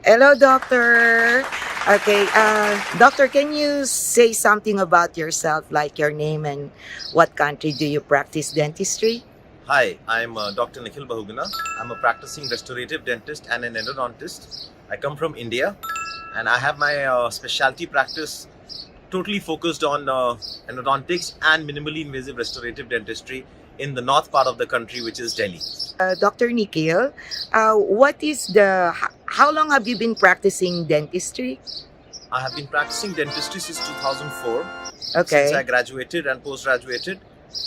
Hello, doctor. Okay, doctor, can you say something about yourself, like your name and what country do you practice dentistry? Hi, I'm Dr. Nikhil Bahuguna. I'm a practicing restorative dentist and an endodontist. I come from India and I have my specialty practice totally focused on endodontics and minimally invasive restorative dentistry in the north part of the country, which is Delhi. Dr. Nikhil, how long have you been practicing dentistry? I have been practicing dentistry since 2004, since I Okay. graduated and post-graduated.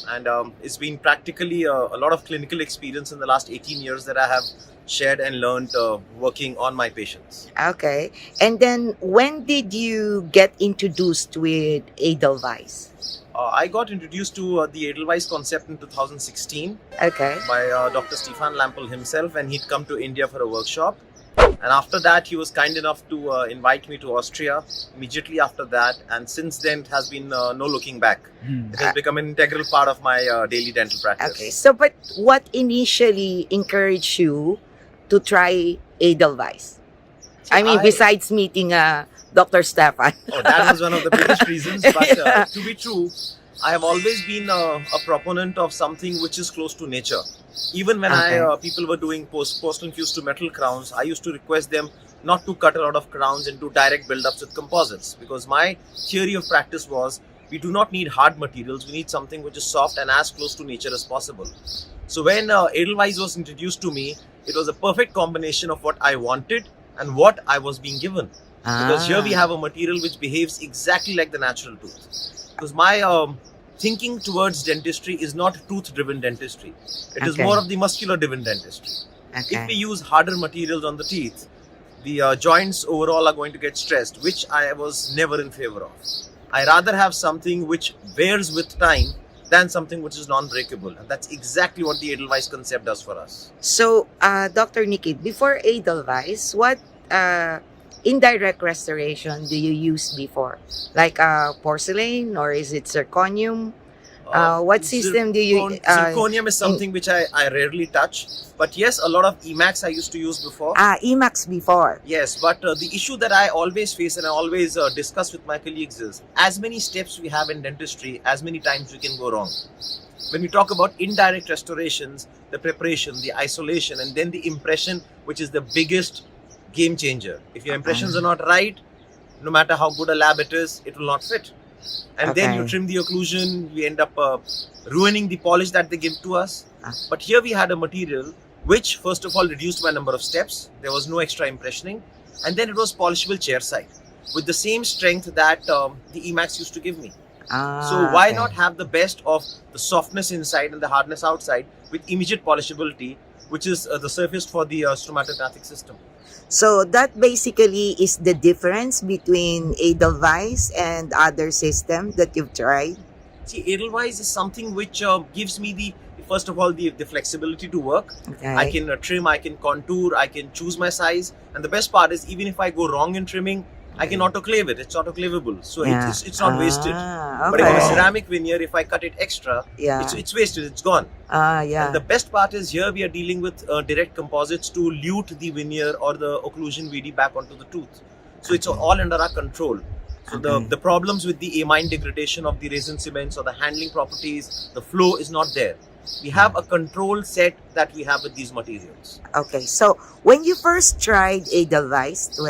And it's been practically a lot of clinical experience in the last 18 years that I have shared and learned working on my patients. Okay. And then when did you get introduced with Edelweiss? I got introduced to the Edelweiss concept in 2016 Okay. by Dr. Stefan Lampel himself, and he'd come to India for a workshop. And after that, he was kind enough to invite me to Austria immediately after that. And since then, it has been no looking back. It has become an integral part of my daily dental practice. Okay. So, but what initially encouraged you to try Edelweiss? I mean, besides meeting Dr. Stefan. Oh, that was one of the biggest reasons. But to be true, I have always been a proponent of something which is close to nature. Even when people were doing porcelain fused to metal crowns, I used to request them not to cut a lot of crowns into direct build-ups with composites, because my theory of practice was we do not need hard materials. We need something which is soft and as close to nature as possible. So when Edelweiss was introduced to me, it was a perfect combination of what I wanted and what I was being given. Because here we have a material which behaves exactly like the natural tooth. Because my thinking towards dentistry is not tooth-driven dentistry. It is more of the muscular-driven dentistry. If we use harder materials on the teeth, the joints overall are going to get stressed, which I was never in favor of. I rather have something which wears with time than something which is non-breakable. And that's exactly what the Edelweiss concept does for us. So, Dr. Nikki, before Edelweiss, what indirect restoration do you use before? Like porcelain, or is it zirconium? What system do you... Zirconium is something which I rarely touch. But yes, a lot of Emacs I used to use before. Emacs before. Yes, but the issue that I always face and I always discuss with my colleagues is, as many steps we have in dentistry, as many times we can go wrong. When we talk about indirect restorations, the preparation, the isolation, and then the impression, which is the biggest game changer. If your impressions are not right, no matter how good a lab it is, it will not fit. And then you trim the occlusion, we end up ruining the polish that they give to us. But here we had a material which first of all reduced my number of steps. There was no extra impressioning. And then it was polishable chair side with the same strength that the Emacs used to give me. So why not have the best of the softness inside and the hardness outside with immediate polishability, which is the surface for the stromatographic system. So that basically is the difference between Edelweiss and other system that you've tried? See, Edelweiss is something which gives me first of all, the flexibility to work. I can trim, I can contour, I can choose my size. And the best part is, even if I go wrong in trimming, I can autoclave it. It's autoclavable. So it's not wasted. But if it's a ceramic veneer, if I cut it extra, it's wasted. It's gone. And the best part is, here we are dealing with direct composites to lute the veneer or the occlusion VD back onto the tooth. So it's all under our control. So the problems with the amine degradation of the resin cements or the handling properties, the flow is not there. We have a control set that we have with these materials. Okay, so when you first tried Edelweiss,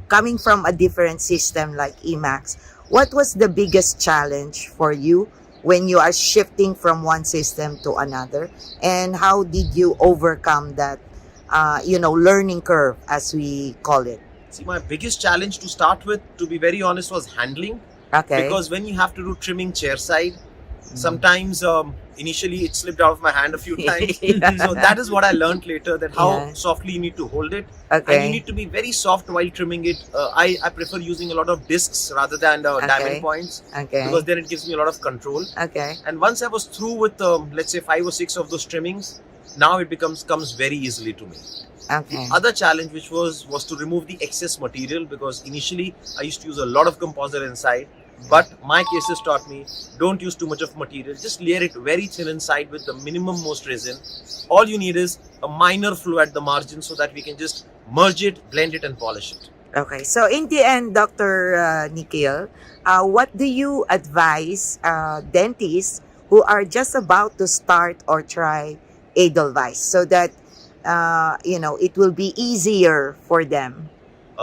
coming from a different system like Emacs, what was the biggest challenge for you when you are shifting from one system to another? And how did you overcome that, learning curve, as we call it? See, my biggest challenge to start with, to be very honest, was handling. Because when you have to do trimming chair side, sometimes initially it slipped out of my hand a few times. So that is what I learned later, that how softly you need to hold it. And you need to be very soft while trimming it. I prefer using a lot of discs rather than diamond points, because then it gives me a lot of control. And once I was through with let's say 5 or 6 of those trimmings, now it comes very easily to me. The other challenge which was to remove the excess material, because initially I used to use a lot of composite inside. But my cases taught me, don't use too much of material. Just layer it very thin inside with the minimum most resin. All you need is a minor flow at the margin so that we can just merge it, blend it, and polish it. Okay, so in the end, Dr. Nikhil, what do you advise dentists who are just about to start or try Edelweiss so that it will be easier for them?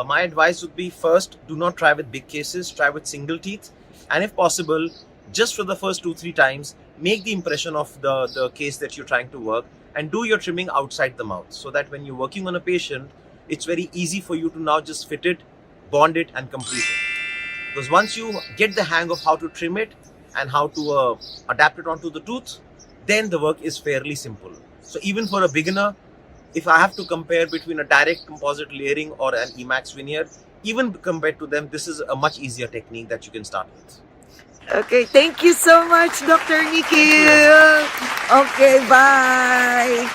My advice would be, first, do not try with big cases, try with single teeth, and if possible, just for the first 2-3 times, make the impression of the case that you're trying to work and do your trimming outside the mouth, so that when you're working on a patient, it's very easy for you to now just fit it, bond it, and complete it. Because once you get the hang of how to trim it and how to adapt it onto the tooth, then the work is fairly simple. So even for a beginner, if I have to compare between a direct composite layering or an Emax veneer, even compared to them, this is a much easier technique that you can start with. Okay, thank you so much, Dr. Nikhil. Okay, bye.